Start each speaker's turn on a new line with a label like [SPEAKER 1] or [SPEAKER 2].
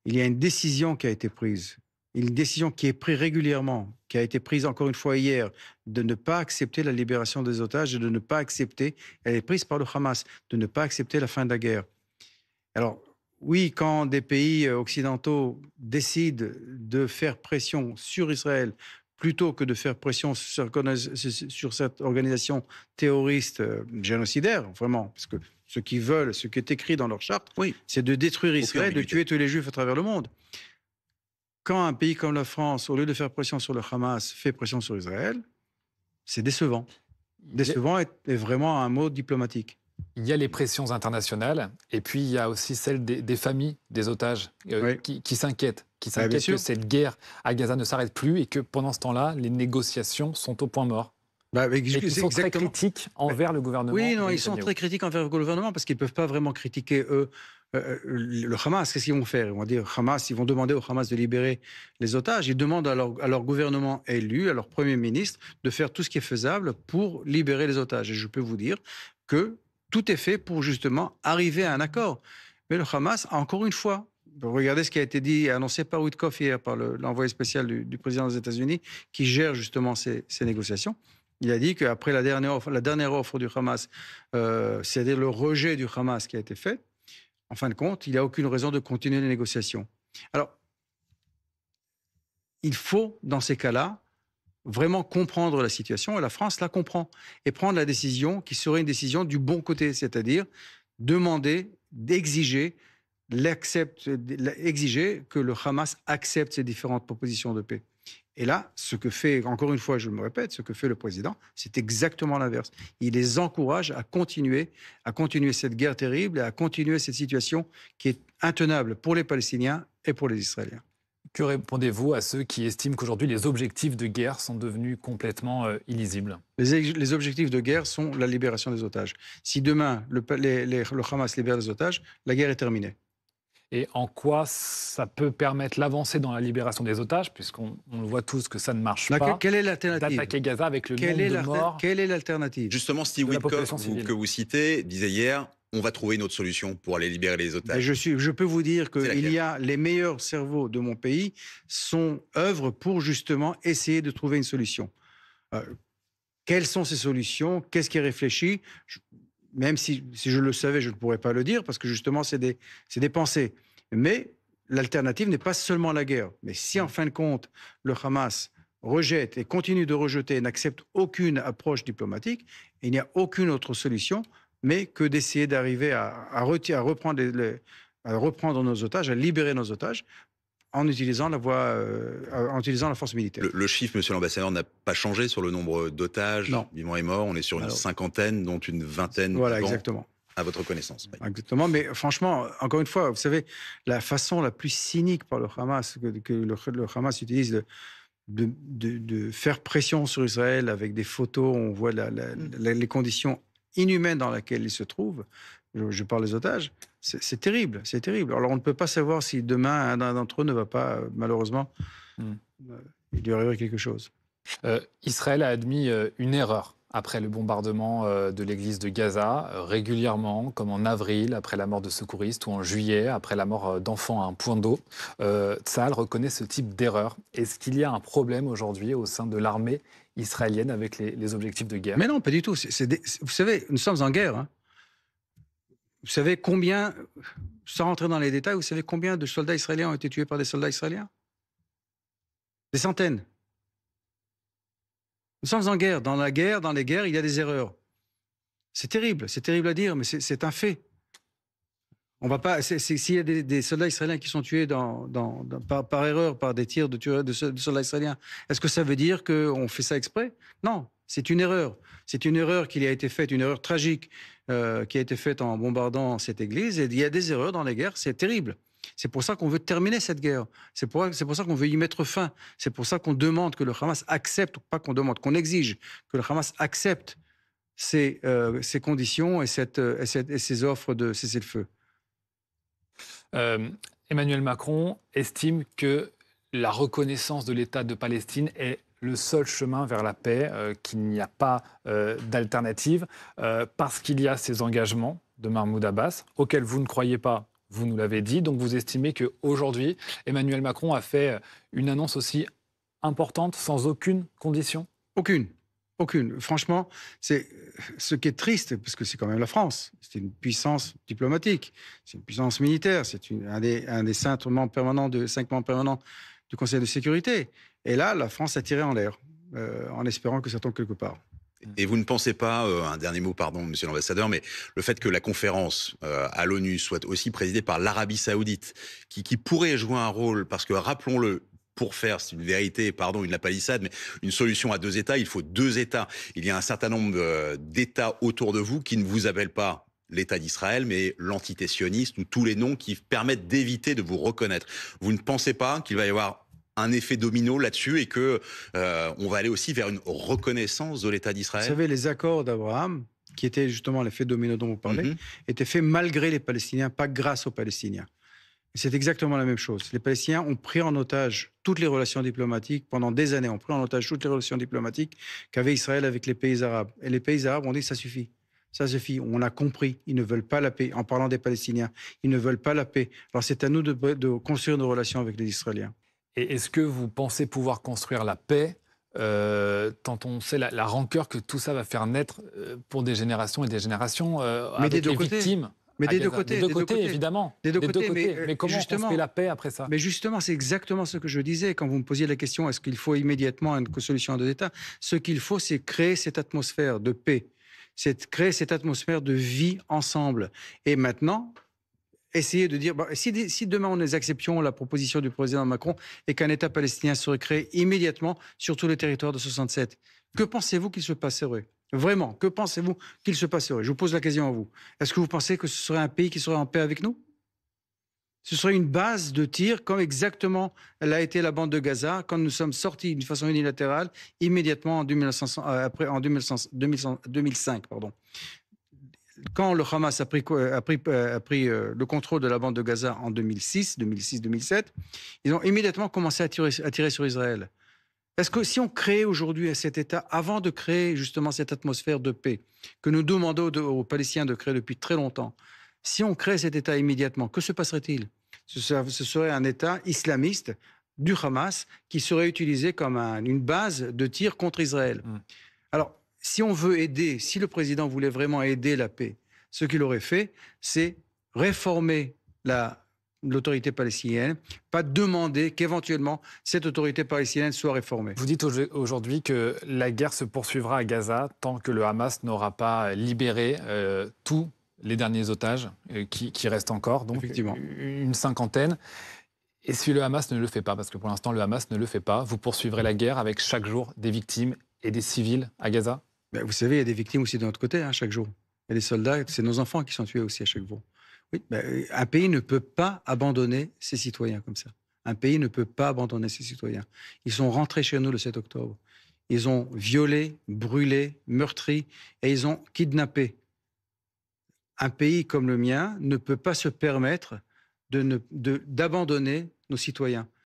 [SPEAKER 1] il y a une décision qui a été prise, une décision qui est prise régulièrement, qui a été prise encore une fois hier, de ne pas accepter la libération des otages et de ne pas accepter, elle est prise par le Hamas, de ne pas accepter la fin de la guerre. Alors, oui, quand des pays occidentaux décident de faire pression sur Israël plutôt que de faire pression sur cette organisation terroriste génocidaire, vraiment, parce que ce qu'ils veulent, ce qui est écrit dans leur charte,
[SPEAKER 2] Oui,
[SPEAKER 1] c'est de détruire
[SPEAKER 2] aucune
[SPEAKER 1] Israël, de
[SPEAKER 2] ambiguïté.
[SPEAKER 1] tuer tous les juifs à travers le monde. Quand un pays comme la France, au lieu de faire pression sur le Hamas, fait pression sur Israël, c'est décevant.
[SPEAKER 3] Il y a
[SPEAKER 1] Décevant est vraiment un mot diplomatique.
[SPEAKER 3] il y a les pressions internationales et puis il y a aussi celles des familles des otages
[SPEAKER 1] Oui,
[SPEAKER 3] qui s'inquiètent. Qui
[SPEAKER 1] ah, bien
[SPEAKER 3] s'inquiètent que
[SPEAKER 1] sûr.
[SPEAKER 3] cette guerre à Gaza ne s'arrête plus et que pendant ce temps-là, les négociations sont au point mort. Et qui
[SPEAKER 1] C'est
[SPEAKER 3] sont très
[SPEAKER 1] exactement.
[SPEAKER 3] critiques envers le gouvernement
[SPEAKER 1] Oui,
[SPEAKER 3] de
[SPEAKER 1] non, ils sont
[SPEAKER 3] Netanyahou.
[SPEAKER 1] très critiques envers le gouvernement parce qu'ils ne peuvent pas vraiment critiquer, eux, le Hamas. Qu'est-ce qu'ils vont faire? Ils vont dire Hamas, ils vont demander au Hamas de libérer les otages. Ils demandent à leur gouvernement élu, à leur Premier ministre, de faire tout ce qui est faisable pour libérer les otages. Et je peux vous dire que tout est fait pour justement arriver à un accord. Mais le Hamas, encore une fois, regardez ce qui a été dit, annoncé par Witkoff hier, par l'envoyé spécial du président des États-Unis, qui gère justement ces négociations. Il a dit qu'après la dernière offre du Hamas, c'est-à-dire le rejet du Hamas qui a été fait, en fin de compte, il n'y a aucune raison de continuer les négociations. Alors, il faut, dans ces cas-là, vraiment comprendre la situation, et la France la comprend, et prendre la décision qui serait une décision du bon côté, c'est-à-dire demander, d'exiger, exiger que le Hamas accepte ces différentes propositions de paix. Et là, ce que fait, encore une fois, je me répète, ce que fait le président, c'est exactement l'inverse. Il les encourage à continuer cette guerre terrible et à continuer cette situation qui est intenable pour les Palestiniens et pour les Israéliens.
[SPEAKER 3] Que répondez-vous à ceux qui estiment qu'aujourd'hui les objectifs de guerre sont devenus complètement illisibles?
[SPEAKER 1] Les objectifs de guerre sont la libération des otages. Si demain, le Hamas libère les otages, la guerre est terminée.
[SPEAKER 3] Et en quoi ça peut permettre l'avancée dans la libération des otages, puisqu'on le voit tous que ça ne marche pas,
[SPEAKER 1] Quelle est l'alternative?
[SPEAKER 3] d'attaquer Gaza avec le nombre de morts
[SPEAKER 1] Quelle est l'alternative?
[SPEAKER 2] Justement, Steve
[SPEAKER 3] de la
[SPEAKER 2] Witkoff,
[SPEAKER 3] population civile.
[SPEAKER 2] que vous citez, disait hier, on va trouver une autre solution pour aller libérer les
[SPEAKER 1] Ben,
[SPEAKER 2] otages.
[SPEAKER 1] je peux vous dire
[SPEAKER 2] C'est
[SPEAKER 1] qu'il
[SPEAKER 2] laquelle?
[SPEAKER 1] y a les meilleurs cerveaux de mon pays œuvrent pour justement essayer de trouver une solution. Euh, Quelles sont ces solutions? Qu'est-ce qui est réfléchi? Même si je le savais, je ne pourrais pas le dire parce que justement, c'est des pensées. Mais l'alternative n'est pas seulement la guerre. Mais si en fin de compte, le Hamas rejette et continue de rejeter, n'accepte aucune approche diplomatique, il n'y a aucune autre solution mais que d'essayer d'arriver à reprendre nos otages, à libérer nos otages en utilisant en utilisant la force militaire.
[SPEAKER 2] Le chiffre, monsieur l'ambassadeur, n'a pas changé sur le nombre d'otages
[SPEAKER 1] Non.
[SPEAKER 2] vivants et morts. On est sur une
[SPEAKER 1] Alors,
[SPEAKER 2] cinquantaine, dont une vingtaine
[SPEAKER 1] voilà,
[SPEAKER 2] vivants,
[SPEAKER 1] exactement.
[SPEAKER 2] à votre connaissance. Oui.
[SPEAKER 1] Exactement, mais franchement, encore une fois, vous savez, la façon la plus cynique par le Hamas, que le Hamas utilise de faire pression sur Israël avec des photos, on voit les conditions inhumaines dans lesquelles ils se trouvent, je parle des otages, c'est terrible, c'est terrible. Alors on ne peut pas savoir si demain un d'entre eux ne va pas, malheureusement,
[SPEAKER 3] Mm.
[SPEAKER 1] il lui arriverait quelque chose.
[SPEAKER 3] Israël a admis une erreur après le bombardement de l'église de Gaza, régulièrement, comme en avril, après la mort de secouristes, ou en juillet, après la mort d'enfants à un point d'eau. Tsahal reconnaît ce type d'erreur. Est-ce qu'il y a un problème aujourd'hui au sein de l'armée israélienne avec les objectifs de guerre?
[SPEAKER 1] Mais non, pas du tout. Vous savez, nous sommes en guerre. Hein. Vous savez combien, sans rentrer dans les détails, vous savez combien de soldats israéliens ont été tués par des soldats israéliens? Des centaines. Nous sommes en guerre. Dans la guerre, dans les guerres, il y a des erreurs. C'est terrible à dire, mais c'est un fait. On va pas. S'il y a des soldats israéliens qui sont tués par erreur, par des tirs de soldats israéliens, est-ce que ça veut dire qu'on fait ça exprès? Non, c'est une erreur. C'est une erreur qui a été faite, une erreur tragique qui a été faite en bombardant cette église. Et il y a des erreurs dans les guerres, c'est terrible. C'est pour ça qu'on veut terminer cette guerre. C'est pour ça qu'on veut y mettre fin. C'est pour ça qu'on demande que le Hamas accepte, pas qu'on demande, qu'on exige que le Hamas accepte ces conditions et ces offres de cessez-le-feu.
[SPEAKER 3] Emmanuel Macron estime que la reconnaissance de l'État de Palestine est le seul chemin vers la paix, qu'il n'y a pas d'alternative, parce qu'il y a ces engagements de Mahmoud Abbas, auxquels vous ne croyez pas, Vous nous l'avez dit, donc vous estimez qu'aujourd'hui, Emmanuel Macron a fait une annonce aussi importante, sans aucune condition?
[SPEAKER 1] Aucune. Aucune. Franchement, c'est ce qui est triste, parce que c'est quand même la France. C'est une puissance diplomatique, c'est une puissance militaire, c'est un des 5 membres permanents du Conseil de sécurité. Et là, la France a tiré en l'air, en espérant que ça tombe quelque part.
[SPEAKER 2] Et vous ne pensez pas, un dernier mot, pardon, monsieur l'ambassadeur, mais le fait que la conférence à l'ONU soit aussi présidée par l'Arabie Saoudite, qui pourrait jouer un rôle, parce que rappelons-le, pour faire, c'est une vérité, pardon, une lapalissade, mais une solution à 2 États, il faut 2 États. Il y a un certain nombre d'États autour de vous qui ne vous appellent pas l'État d'Israël, mais l'entité sioniste, ou tous les noms qui permettent d'éviter de vous reconnaître. Vous ne pensez pas qu'il va y avoir un effet domino là-dessus et que on va aller aussi vers une reconnaissance de l'État
[SPEAKER 1] Vous
[SPEAKER 2] d'Israël?
[SPEAKER 1] savez, les accords d'Abraham, qui étaient justement l'effet domino dont vous parlez, étaient faits malgré les Palestiniens, pas grâce aux Palestiniens. C'est exactement la même chose. Les Palestiniens ont pris en otage toutes les relations diplomatiques, pendant des années, ont pris en otage toutes les relations diplomatiques qu'avait Israël avec les pays arabes. Et les pays arabes ont dit, ça suffit. Ça suffit, on a compris, ils ne veulent pas la paix. En parlant des Palestiniens, ils ne veulent pas la paix. Alors c'est à nous de construire nos relations avec les Israéliens.
[SPEAKER 3] Et est-ce que vous pensez pouvoir construire la paix, tant on sait la rancœur que tout ça va faire naître pour des générations et des générations avec
[SPEAKER 1] des deux
[SPEAKER 3] les
[SPEAKER 1] côtés.
[SPEAKER 3] victimes?
[SPEAKER 1] Mais
[SPEAKER 3] à
[SPEAKER 1] des deux
[SPEAKER 3] Gaza?
[SPEAKER 1] côtés.
[SPEAKER 3] Des deux côtés, évidemment.
[SPEAKER 1] Des deux côtés,
[SPEAKER 3] Mais comment on construit la paix après ça?
[SPEAKER 1] Mais justement, c'est exactement ce que je disais quand vous me posiez la question, est-ce qu'il faut immédiatement une solution à 2 États? Ce qu'il faut, c'est créer cette atmosphère de paix, c'est créer cette atmosphère de vie ensemble. Et maintenant, essayer de dire, si demain nous acceptions la proposition du président Macron et qu'un État palestinien serait créé immédiatement sur tout le territoire de 67, que pensez-vous qu'il se passerait? Vraiment, que pensez-vous qu'il se passerait? Je vous pose la question à vous. Est-ce que vous pensez que ce serait un pays qui serait en paix avec nous? Ce serait une base de tir, comme exactement l'a été la bande de Gaza, quand nous sommes sortis d'une façon unilatérale, immédiatement en 2005. Pardon. Quand le Hamas a pris le contrôle de la bande de Gaza en 2006-2007, ils ont immédiatement commencé à tirer sur Israël. Est-ce que si on crée aujourd'hui cet État, avant de créer justement cette atmosphère de paix que nous demandons aux Palestiniens de créer depuis très longtemps, si on crée cet État immédiatement, que se passerait-il? Ce serait un État islamiste du Hamas qui serait utilisé comme une base de tir contre Israël. Alors, si on veut aider, si le président voulait vraiment aider la paix, ce qu'il aurait fait, c'est réformer l'autorité palestinienne, pas demander qu'éventuellement cette autorité palestinienne soit réformée.
[SPEAKER 3] Vous dites aujourd'hui que la guerre se poursuivra à Gaza tant que le Hamas n'aura pas libéré tous les derniers otages qui restent encore, donc une 50aine. Et si le Hamas ne le fait pas, parce que pour l'instant le Hamas ne le fait pas, vous poursuivrez la guerre avec chaque jour des victimes et des civils à Gaza?
[SPEAKER 1] Vous savez, il y a des victimes aussi de notre côté, chaque jour. Il y a des soldats, c'est nos enfants qui sont tués aussi à chaque jour. Oui, un pays ne peut pas abandonner ses citoyens comme ça. Un pays ne peut pas abandonner ses citoyens. Ils sont rentrés chez nous le 7 octobre. Ils ont violé, brûlé, meurtri et ils ont kidnappé. Un pays comme le mien ne peut pas se permettre d'abandonner nos citoyens.